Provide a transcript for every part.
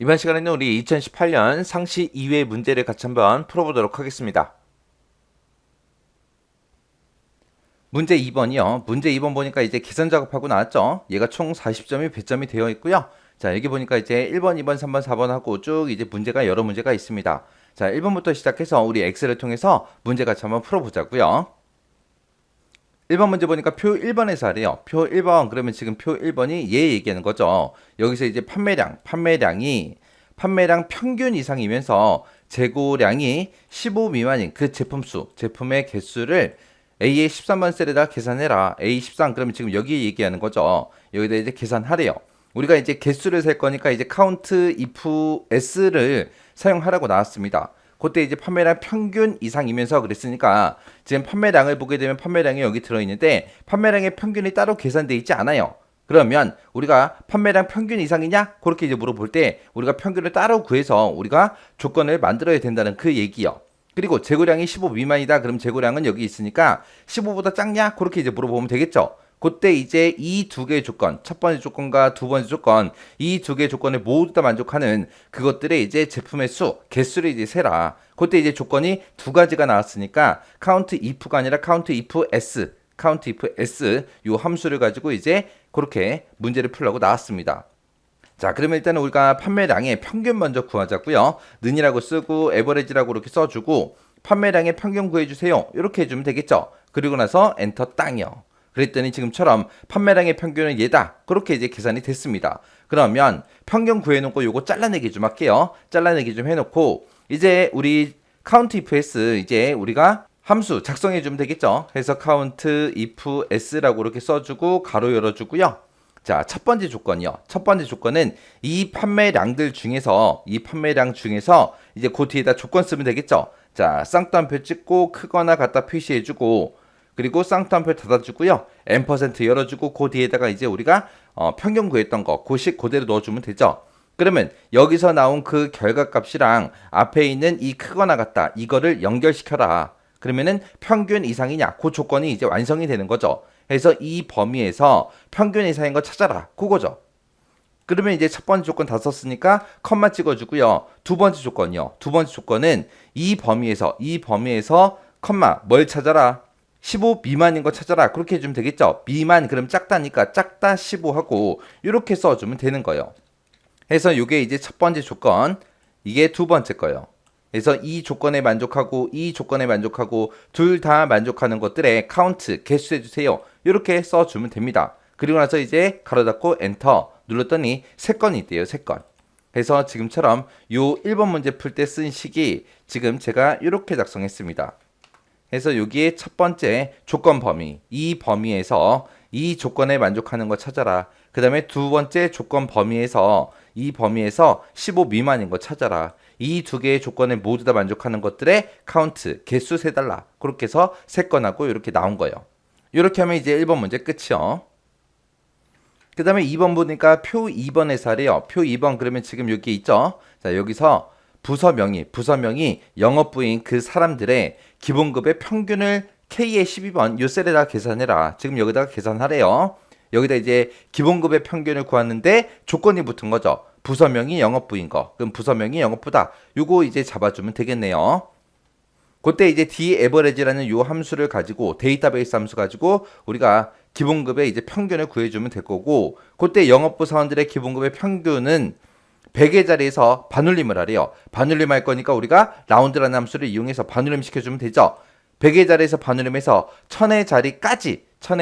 이번 시간에는 우리 2018년 상시 2회 문제를 같이 한번 풀어보도록 하겠습니다. 문제 2번이요. 문제 2번 보니까 이제 계산 작업하고 나왔죠. 얘가 총 40점이 배점이 되어 있고요. 자, 여기 보니까 이제 1번, 2번, 3번, 4번 하고 쭉 이제 문제가 여러 문제가 있습니다. 자, 1번부터 시작해서 우리 엑셀을 통해서 문제 같이 한번 풀어보자고요. 1번 문제 보니까 표 1번에서 하래요. 표 1번, 그러면 지금 표 1번이 얘 얘기하는 거죠. 여기서 이제 판매량이 판매량 평균 이상이면서 재고량이 15 미만인 그 제품 수, 제품의 개수를 A의 13번 셀에다 계산해라. A 13, 그러면 지금 여기 얘기하는 거죠. 여기다 이제 계산하래요. 우리가 이제 개수를 셀 거니까 이제 count if s를 사용하라고 나왔습니다. 그때 이제 판매량 평균 이상이면서 그랬으니까 지금 판매량을 보게 되면 판매량이 여기 들어있는데 판매량의 평균이 따로 계산되어 있지 않아요. 그러면 우리가 판매량 평균 이상이냐? 그렇게 이제 물어볼 때 우리가 평균을 따로 구해서 우리가 조건을 만들어야 된다는 그 얘기요. 그리고 재고량이 15 미만이다. 그럼 재고량은 여기 있으니까 15보다 작냐? 그렇게 이제 물어보면 되겠죠. 그때 이제 이 두 개의 조건, 첫 번째 조건과 두 번째 조건, 이 두 개의 조건을 모두 다 만족하는 그것들의 이제 제품의 수, 개수를 이제 세라. 그때 이제 조건이 두 가지가 나왔으니까 count if가 아니라 count if s 요 함수를 가지고 이제 그렇게 문제를 풀려고 나왔습니다. 자, 그러면 일단은 우리가 판매량의 평균 먼저 구하자고요. 는이라고 쓰고 에버리지라고 이렇게 써주고 판매량의 평균 구해주세요. 이렇게 해주면 되겠죠. 그리고 나서 엔터 땅이요. 그랬더니 지금처럼 판매량의 평균은 얘다. 그렇게 이제 계산이 됐습니다. 그러면 평균 구해놓고 요거 잘라내기 좀 할게요. 잘라내기 좀 해놓고 이제 우리 count if s 이제 우리가 함수 작성해주면 되겠죠. 그래서 count if s라고 이렇게 써주고 가로 열어주고요. 자, 첫 번째 조건이요. 첫 번째 조건은 이 판매량 중에서 이제 그 뒤에다 조건 쓰면 되겠죠. 자, 쌍따옴표 찍고 크거나 같다 표시해주고 그리고 쌍따옴표 닫아주고요. M% 열어주고 그 뒤에다가 이제 우리가 평균 구했던 거 고식 그대로 넣어주면 되죠. 그러면 여기서 나온 그 결과값이랑 앞에 있는 이 크거나 같다 이거를 연결시켜라. 그러면은 평균 이상이냐 그 조건이 이제 완성이 되는 거죠. 그래서 이 범위에서 평균 이상인 거 찾아라. 그거죠. 그러면 이제 첫 번째 조건 다 썼으니까 컴마 찍어주고요. 두 번째 조건이요. 두 번째 조건은 이 범위에서 컴마 뭘 찾아라? 15 미만인 거 찾아라. 그렇게 해주면 되겠죠. 미만 그럼 작다니까 작다 15 하고 이렇게 써주면 되는 거예요. 그래서 이게 이제 첫 번째 조건, 이게 두 번째 거예요. 그래서 이 조건에 만족하고 이 조건에 만족하고 둘 다 만족하는 것들의 카운트 개수해주세요. 이렇게 써주면 됩니다. 그리고 나서 이제 가로 닫고 엔터 눌렀더니 세 건이 있대요. 세 건. 그래서 지금처럼 요 1번 문제 풀 때 쓴 식이 지금 제가 이렇게 작성했습니다. 그래서 여기에 첫 번째 조건 범위, 이 범위에서 이 조건에 만족하는 거 찾아라. 그 다음에 두 번째 조건 범위에서 이 범위에서 15 미만인 거 찾아라. 이 두 개의 조건에 모두 다 만족하는 것들의 카운트, 개수 세달라. 그렇게 해서 세 건하고 이렇게 나온 거예요. 이렇게 하면 이제 1번 문제 끝이요. 그 다음에 2번 보니까 표 2번에서 하래요. 표 2번 그러면 지금 여기 있죠. 자, 여기서 부서명이 영업부인 그 사람들의 기본급의 평균을 K의 12번 요 셀에다 계산해라. 지금 여기다가 계산하래요. 여기다 이제 기본급의 평균을 구하는데 조건이 붙은 거죠. 부서명이 영업부인 거. 그럼 부서명이 영업부다. 요거 이제 잡아주면 되겠네요. 그때 이제 daverage라는 요 함수를 가지고 데이터베이스 함수 가지고 우리가 기본급의 이제 평균을 구해주면 될 거고 그때 영업부 사원들의 기본급의 평균은 100의 자리에서 반올림을 하래요. 반올림 할 거니까 우리가 라운드라는 함수를 이용해서 반올림 시켜주면 되죠. 100의 자리에서 반올림해서 1000의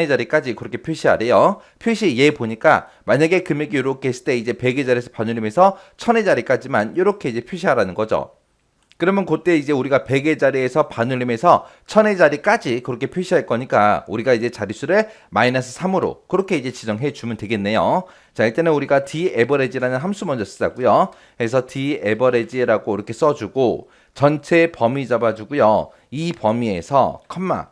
자리까지 그렇게 표시하래요. 표시 얘 보니까 만약에 금액이 이렇게 했을 때 이제 100의 자리에서 반올림해서 1000의 자리까지만 이렇게 이제 표시하라는 거죠. 그러면 그때 이제 우리가 100의 자리에서 반올림해서 1000의 자리까지 그렇게 표시할 거니까 우리가 이제 자릿수를 -3으로 그렇게 이제 지정해 주면 되겠네요. 자, 일단은 우리가 daverage라는 함수 먼저 쓰자고요. 그래서 daverage라고 이렇게 써주고 전체 범위 잡아주고요. 이 범위에서 컴마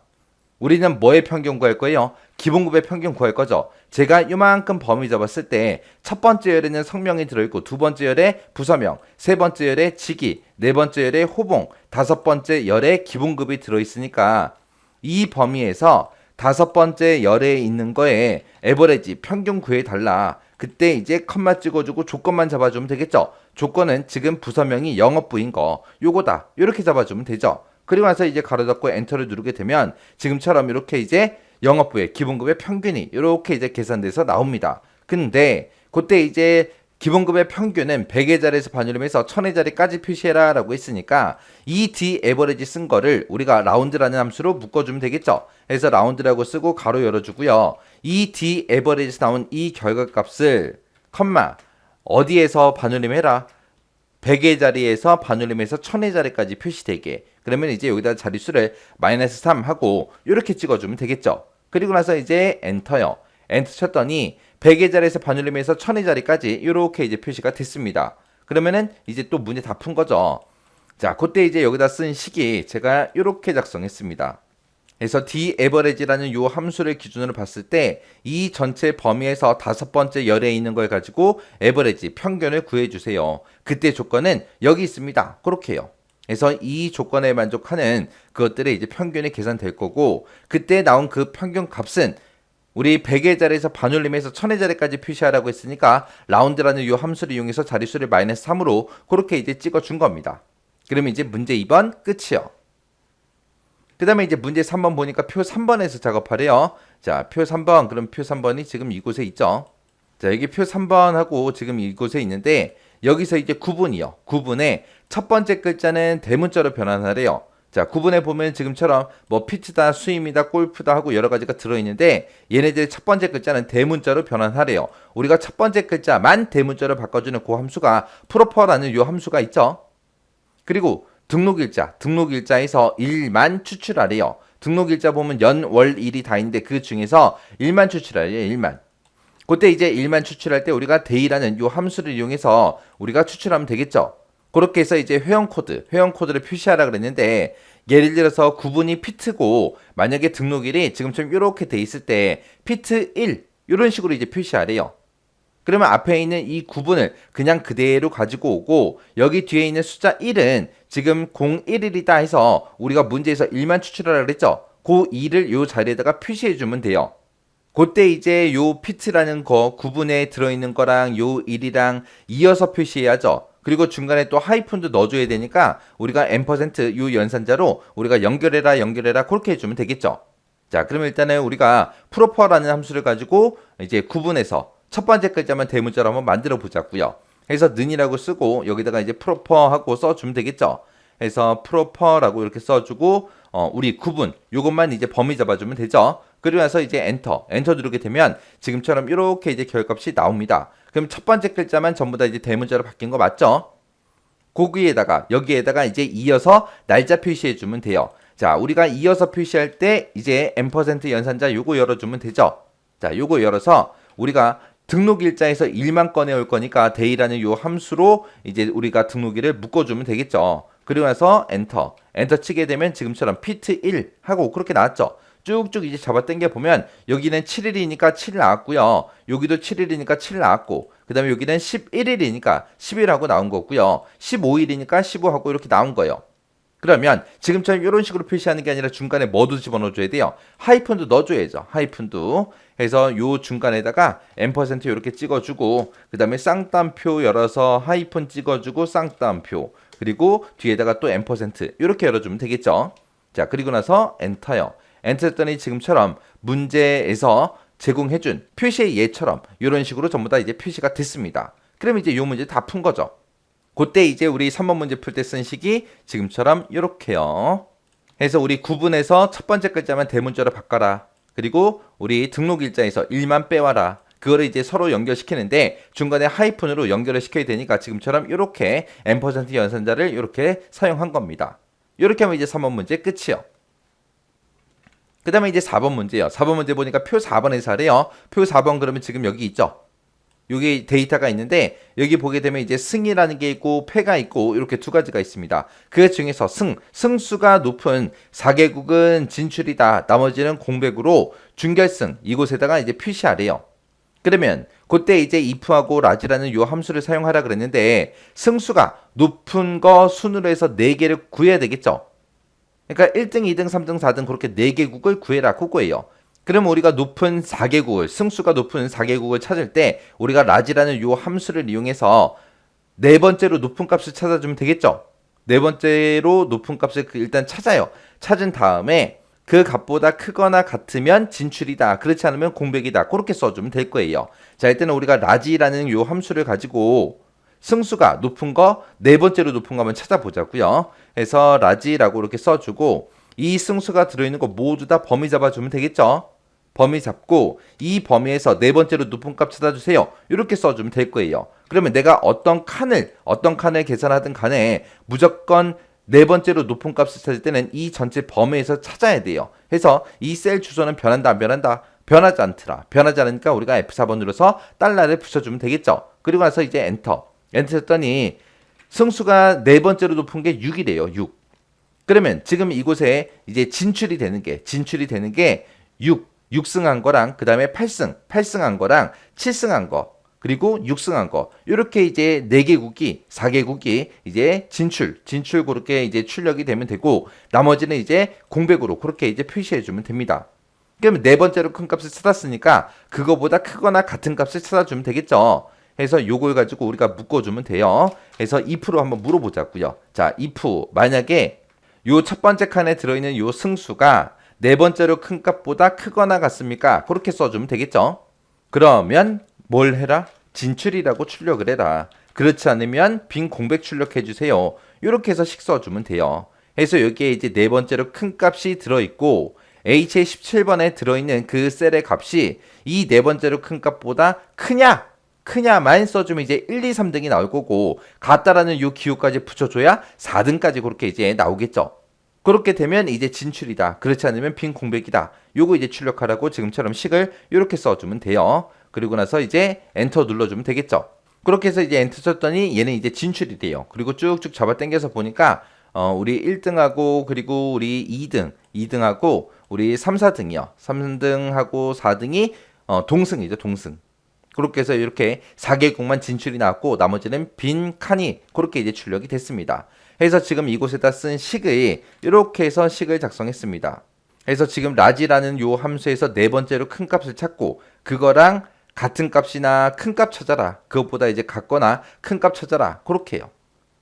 우리는 뭐의 평균 구할 거예요? 기본급의 평균 구할 거죠. 제가 요만큼 범위 잡았을 때 첫 번째 열에는 성명이 들어있고 두 번째 열에 부서명, 세 번째 열에 직위, 네 번째 열에 호봉, 다섯 번째 열에 기본급이 들어있으니까 이 범위에서 다섯 번째 열에 있는 거에 에버리지 평균 구해달라. 그때 이제 컴마 찍어주고 조건만 잡아주면 되겠죠. 조건은 지금 부서명이 영업부인 거 요거다 이렇게 잡아주면 되죠. 그리고 나서 이제 가로 닫고 엔터를 누르게 되면 지금처럼 이렇게 이제 영업부의 기본급의 평균이 이렇게 이제 계산돼서 나옵니다. 근데 그때 이제 기본급의 평균은 100의 자리에서 반올림해서 1000의 자리까지 표시해라 라고 했으니까 이 D 에버리지 쓴 거를 우리가 라운드라는 함수로 묶어주면 되겠죠. 그래서 라운드라고 쓰고 가로 열어주고요. 이 D 에버리지에서 나온 이 결과값을 컴마 어디에서 반올림해라 100의 자리에서 반올림해서 1000의 자리까지 표시되게. 그러면 이제 여기다 자릿수를 -3 하고 이렇게 찍어주면 되겠죠. 그리고 나서 이제 엔터요. 엔터 쳤더니 100의 자리에서 반올림해서 1000의 자리까지 이렇게 이제 표시가 됐습니다. 그러면은 이제 또 문제 다 푼 거죠. 자, 그때 이제 여기다 쓴 식이 제가 이렇게 작성했습니다. 그래서 daverage라는 요 함수를 기준으로 봤을 때 이 전체 범위에서 다섯 번째 열에 있는 걸 가지고 average 평균을 구해주세요. 그때 조건은 여기 있습니다. 그렇게요. 그래서 이 조건에 만족하는 그것들의 이제 평균이 계산될 거고 그때 나온 그 평균 값은 우리 100의 자리에서 반올림해서 1000의 자리까지 표시하라고 했으니까 라운드라는 이 함수를 이용해서 자릿수를 -3으로 그렇게 이제 찍어준 겁니다. 그러면 이제 문제 2번 끝이요. 그 다음에 이제 문제 3번 보니까 표 3번에서 작업하래요. 자, 표 3번. 그럼 표 3번이 지금 이곳에 있죠. 자, 여기 표 3번하고 지금 이곳에 있는데 여기서 이제 구분이요. 구분에 첫 번째 글자는 대문자로 변환하래요. 자, 구분에 보면 지금처럼 뭐 피트다, 스임이다, 골프다 하고 여러 가지가 들어있는데 얘네들의 첫 번째 글자는 대문자로 변환하래요. 우리가 첫 번째 글자만 대문자로 바꿔주는 그 함수가 프로퍼라는 요 함수가 있죠. 그리고 등록일자에서 일만 추출하래요. 등록일자 보면 연, 월, 일이 다 있는데 그 중에서 일만 추출하래요. 일만. 그때 이제 일만 추출할 때 우리가 day라는 요 함수를 이용해서 우리가 추출하면 되겠죠. 그렇게 해서 이제 회원 코드를 표시하라 그랬는데 예를 들어서 구분이 피트고 만약에 등록일이 지금처럼 이렇게 돼 있을 때 피트 1 이런 식으로 이제 표시하래요. 그러면 앞에 있는 이 구분을 그냥 그대로 가지고 오고 여기 뒤에 있는 숫자 1은 지금 01일이다 해서 우리가 문제에서 1만 추출하라 그랬죠. 그 2를 요 자리에다가 표시해 주면 돼요. 그때 이제 요 피트라는 거 구분에 들어있는 거랑 요 1이랑 이어서 표시해야죠. 그리고 중간에 또 하이픈도 넣어줘야 되니까 우리가 %, 요 연산자로 우리가 연결해라 그렇게 해주면 되겠죠. 자, 그러면 일단은 우리가 프로퍼라는 함수를 가지고 이제 구분해서 첫 번째 글자만 대문자로 한번 만들어 보자고요. 그래서 는이라고 쓰고 여기다가 이제 프로퍼 하고 써주면 되겠죠. 그래서 프로퍼라고 이렇게 써주고 우리 구분 요것만 이제 범위 잡아주면 되죠. 그리고 나서 이제 엔터 누르게 되면 지금처럼 이렇게 이제 결값이 나옵니다. 그럼 첫 번째 글자만 전부 다 이제 대문자로 바뀐 거 맞죠? 여기에다가 이제 이어서 날짜 표시해 주면 돼요. 자, 우리가 이어서 표시할 때 이제 %, 연산자 요거 열어주면 되죠. 자, 요거 열어서 우리가 등록일자에서 1만 꺼내올 거니까 day라는 요 함수로 이제 우리가 등록일을 묶어주면 되겠죠. 그리고 나서 엔터 치게 되면 지금처럼 fit 1 하고 그렇게 나왔죠. 쭉쭉 이제 잡아 당겨 보면 여기는 7일이니까 7 나왔고요. 여기도 7일이니까 7 나왔고 그 다음에 여기는 11일이니까 11하고 나온 거고요. 15일이니까 15하고 이렇게 나온 거예요. 그러면 지금처럼 이런 식으로 표시하는 게 아니라 중간에 뭐도 집어넣어줘야 돼요. 하이픈도 넣어줘야죠. 하이픈도. 해서 요 중간에다가 %, 이렇게 찍어주고 그 다음에 쌍따옴표 열어서 하이픈 찍어주고 쌍따옴표 그리고 뒤에다가 또 %, 이렇게 열어주면 되겠죠. 자, 그리고 나서 엔터요. 엔터 했더니 지금처럼 문제에서 제공해준 표시의 예처럼 이런 식으로 전부 다 이제 표시가 됐습니다. 그럼 이제 요 문제 다 푼 거죠. 그때 이제 우리 3번 문제 풀 때 쓴 식이 지금처럼 이렇게요. 해서 우리 구분해서 첫 번째 글자만 대문자로 바꿔라. 그리고 우리 등록일자에서 1만 빼와라. 그거를 이제 서로 연결시키는데 중간에 하이픈으로 연결을 시켜야 되니까 지금처럼 이렇게 %, 연산자를 이렇게 사용한 겁니다. 이렇게 하면 이제 3번 문제 끝이요. 그 다음에 이제 4번 문제요. 4번 문제 보니까 표 4번에서 하래요. 표 4번 그러면 지금 여기 있죠. 여기 데이터가 있는데 여기 보게 되면 이제 승이라는 게 있고 패가 있고 이렇게 두 가지가 있습니다. 그 중에서 승수가 높은 4개국은 진출이다. 나머지는 공백으로 준결승 이곳에다가 이제 표시하래요. 그러면 그때 이제 if하고 라지라는 요 함수를 사용하라 그랬는데 승수가 높은 거 순으로 해서 4개를 구해야 되겠죠. 그러니까 1등, 2등, 3등, 4등 그렇게 4개국을 구해라 그거예요. 그럼 우리가 높은 4개국을, 승수가 높은 4개국을 찾을 때 우리가 라지라는 요 함수를 이용해서 네 번째로 높은 값을 찾아주면 되겠죠? 네 번째로 높은 값을 일단 찾아요. 찾은 다음에 그 값보다 크거나 같으면 진출이다. 그렇지 않으면 공백이다. 그렇게 써주면 될 거예요. 자, 일단은 우리가 라지라는 요 함수를 가지고 승수가 높은 거, 네 번째로 높은 거 한번 찾아보자고요. 그래서 라지라고 이렇게 써주고 이 승수가 들어있는 거 모두 다 범위 잡아주면 되겠죠? 범위 잡고 이 범위에서 네 번째로 높은 값 찾아주세요. 이렇게 써주면 될 거예요. 그러면 내가 어떤 칸을 계산하든 간에 무조건 네 번째로 높은 값을 찾을 때는 이 전체 범위에서 찾아야 돼요. 그래서 이 셀 주소는 변한다 안 변한다? 변하지 않더라. 변하지 않으니까 우리가 F4번 눌러서 달러를 붙여주면 되겠죠. 그리고 나서 이제 엔터 했더니 승수가 네 번째로 높은 게 6이래요. 6. 그러면 지금 이곳에 이제 진출이 되는 게 6승한 거랑 그 다음에 8승한 거랑 7승한 거 그리고 6승한 거 이렇게 이제 4개국이 이제 진출 그렇게 이제 출력이 되면 되고 나머지는 이제 공백으로 그렇게 이제 표시해 주면 됩니다. 그러면 네 번째로 큰 값을 찾았으니까 그거보다 크거나 같은 값을 찾아주면 되겠죠. 그래서 요걸 가지고 우리가 묶어주면 돼요. 그래서 if로 한번 물어보자고요. 자, if 만약에 요 첫 번째 칸에 들어있는 요 승수가 네 번째로 큰 값보다 크거나 같습니까? 그렇게 써주면 되겠죠. 그러면 뭘 해라? 진출이라고 출력을 해라. 그렇지 않으면 빈 공백 출력해 주세요. 이렇게 해서 식 써주면 돼요. 그래서 여기에 이제 네 번째로 큰 값이 들어있고 H의 17번에 들어있는 그 셀의 값이 이 네 번째로 큰 값보다 크냐만 써주면 이제 1, 2, 3등이 나올 거고 같다라는 요 기호까지 붙여줘야 4등까지 그렇게 이제 나오겠죠. 그렇게 되면 이제 진출이다. 그렇지 않으면 빈 공백이다. 요거 이제 출력하라고 지금처럼 식을 이렇게 써주면 돼요. 그리고 나서 이제 엔터 눌러주면 되겠죠. 그렇게 해서 이제 엔터 쳤더니 얘는 이제 진출이 돼요. 그리고 쭉쭉 잡아 당겨서 보니까 우리 1등하고 그리고 우리 2등하고 우리 3, 4등이요. 3등하고 4등이 동승이죠. 동승. 그렇게 해서 이렇게 4개국만 진출이 나왔고 나머지는 빈 칸이 그렇게 이제 출력이 됐습니다. 그래서 지금 이곳에다 쓴 식을 이렇게 해서 식을 작성했습니다. 그래서 지금 라지라는 요 함수에서 네 번째로 큰 값을 찾고 그거랑 같은 값이나 큰 값 찾아라. 그것보다 이제 같거나 큰 값 찾아라. 그렇게 해요.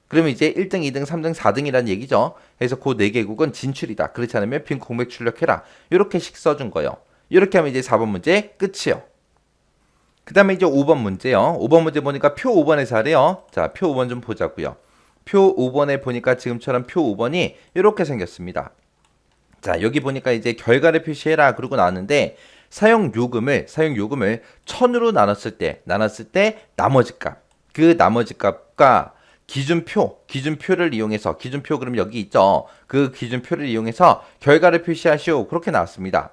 그러면 이제 1등, 2등, 3등, 4등이라는 얘기죠. 그래서 그 4개국은 진출이다. 그렇지 않으면 빈 공백 출력해라. 이렇게 식 써준 거예요. 이렇게 하면 이제 4번 문제 끝이에요. 그 다음에 이제 5번 문제요. 5번 문제 보니까 표 5번에서 하래요. 자, 표 5번 좀 보자고요. 표 5번에 보니까 지금처럼 표 5번이 이렇게 생겼습니다. 자, 여기 보니까 이제 결과를 표시해라 그러고 나왔는데 사용 요금을 1000으로 나눴을 때 나머지 값. 그 나머지 값과 기준표를 이용해서 기준표 그럼 여기 있죠. 그 기준표를 이용해서 결과를 표시하시오. 그렇게 나왔습니다.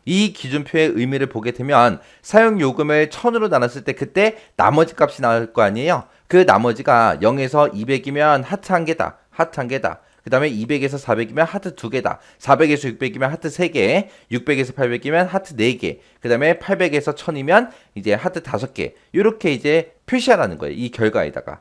이 기준표의 의미를 보게 되면 사용 요금을 1000으로 나눴을 때 그때 나머지 값이 나올 거 아니에요. 그 나머지가 0에서 200이면 하트 1개다. 하트 1개다. 그 다음에 200에서 400이면 하트 2개다. 400에서 600이면 하트 3개. 600에서 800이면 하트 4개. 그 다음에 800에서 1000이면 이제 하트 5개. 이렇게 이제 표시하라는 거예요. 이 결과에다가.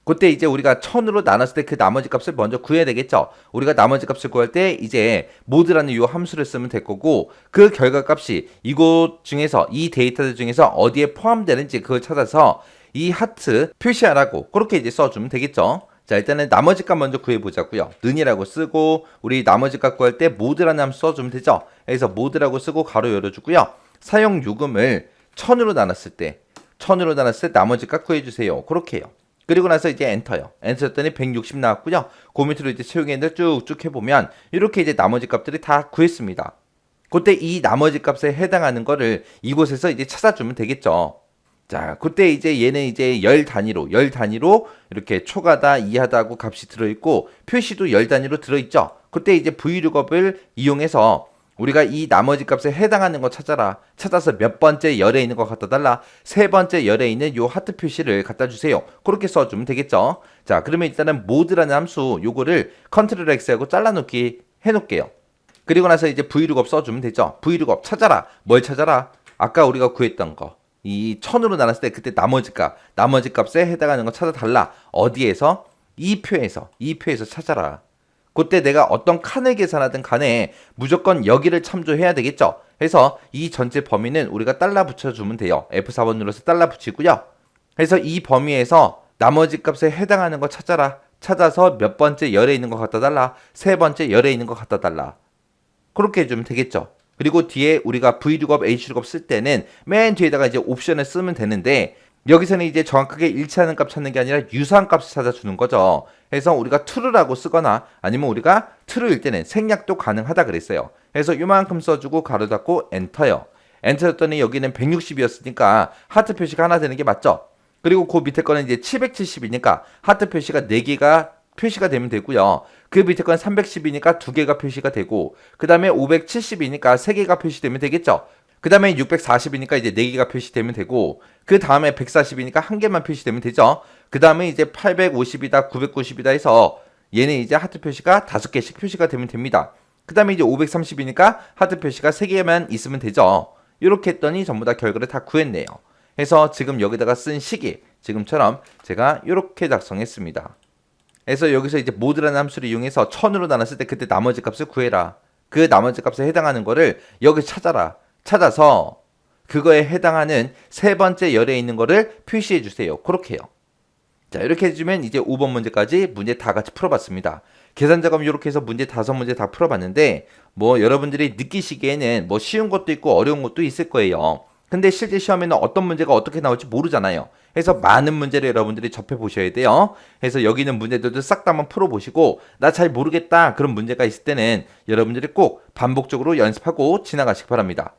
그때 이제 우리가 1000으로 나눴을 때 그 나머지 값을 먼저 구해야 되겠죠. 우리가 나머지 값을 구할 때 이제 모드라는 이 함수를 쓰면 될 거고 그 결과 값이 이곳 중에서 이 데이터들 중에서 어디에 포함되는지 그걸 찾아서 이 하트 표시하라고 그렇게 이제 써주면 되겠죠. 자, 일단은 나머지 값 먼저 구해보자고요. 는이라고 쓰고 우리 나머지 값 구할 때 모드라는 함수 써주면 되죠. 그래서 모드라고 쓰고 가로 열어주고요. 사용 요금을 1000으로 나눴을 때 나머지 값 구해주세요. 그렇게 해요. 그리고 나서 이제 엔터요. 엔터 했더니 160 나왔고요. 그 밑으로 이제 채용했는데 쭉쭉 해보면 이렇게 이제 나머지 값들이 다 구했습니다. 그때 이 나머지 값에 해당하는 거를 이곳에서 이제 찾아주면 되겠죠. 자, 그때 이제 얘는 이제 열 단위로 이렇게 초가다, 이하다 하고 값이 들어있고 표시도 열 단위로 들어있죠. 그때 이제 vlookup을 이용해서 우리가 이 나머지 값에 해당하는 거 찾아서 몇 번째 열에 있는 거 갖다 달라. 세 번째 열에 있는 요 하트 표시를 갖다 주세요. 그렇게 써주면 되겠죠. 자, 그러면 일단은 모드라는 함수 요거를 컨트롤 X하고 잘라놓기 해놓을게요. 그리고 나서 이제 vlookup 써주면 되죠. vlookup 찾아라. 뭘 찾아라? 아까 우리가 구했던 거. 이 1000으로 나눴을 때 그때 나머지 값에 해당하는 거 찾아달라. 어디에서? 이 표에서 찾아라. 그때 내가 어떤 칸을 계산하든 간에 무조건 여기를 참조해야 되겠죠. 그래서 이 전체 범위는 우리가 달러 붙여주면 돼요. F4번 눌러서 달러 붙이고요. 그래서 이 범위에서 나머지 값에 해당하는 거 찾아라. 찾아서 몇 번째 열에 있는 거 갖다 달라. 세 번째 열에 있는 거 갖다 달라. 그렇게 해주면 되겠죠. 그리고 뒤에 우리가 V룩업, H룩업 쓸 때는 맨 뒤에다가 이제 옵션을 쓰면 되는데 여기서는 이제 정확하게 일치하는 값 찾는 게 아니라 유사한 값을 찾아주는 거죠. 그래서 우리가 true라고 쓰거나 아니면 우리가 true일 때는 생략도 가능하다 그랬어요. 그래서 요만큼 써주고 가로 닫고 엔터요. 엔터였더니 여기는 160이었으니까 하트 표시가 하나 되는 게 맞죠. 그리고 그 밑에 거는 이제 770이니까 하트 표시가 4개가 표시가 되면 되고요. 그 밑에 건 310이니까 2개가 표시가 되고 그 다음에 570이니까 3개가 표시되면 되겠죠. 그 다음에 640이니까 이제 4개가 표시되면 되고 그 다음에 140이니까 1개만 표시되면 되죠. 그 다음에 이제 850이다 990이다 해서 얘는 이제 하트 표시가 5개씩 표시가 되면 됩니다. 그 다음에 이제 530이니까 하트 표시가 3개만 있으면 되죠. 이렇게 했더니 전부 다 결과를 다 구했네요. 그래서 지금 여기다가 쓴 식이 지금처럼 제가 이렇게 작성했습니다. 그래서 여기서 이제 모드라는 함수를 이용해서 1000으로 나눴을 때 그때 나머지 값을 구해라. 그 나머지 값에 해당하는 거를 여기서 찾아라. 찾아서 그거에 해당하는 세 번째 열에 있는 거를 표시해 주세요. 그렇게 해요. 자, 이렇게 해주면 이제 5번 문제까지 문제 다 같이 풀어봤습니다. 계산 작업 이렇게 해서 문제 5문제 다 풀어봤는데 뭐 여러분들이 느끼시기에는 뭐 쉬운 것도 있고 어려운 것도 있을 거예요. 근데 실제 시험에는 어떤 문제가 어떻게 나올지 모르잖아요. 그래서 많은 문제를 여러분들이 접해 보셔야 돼요. 그래서 여기 있는 문제들도 싹 다 한번 풀어보시고 나 잘 모르겠다 그런 문제가 있을 때는 여러분들이 꼭 반복적으로 연습하고 지나가시기 바랍니다.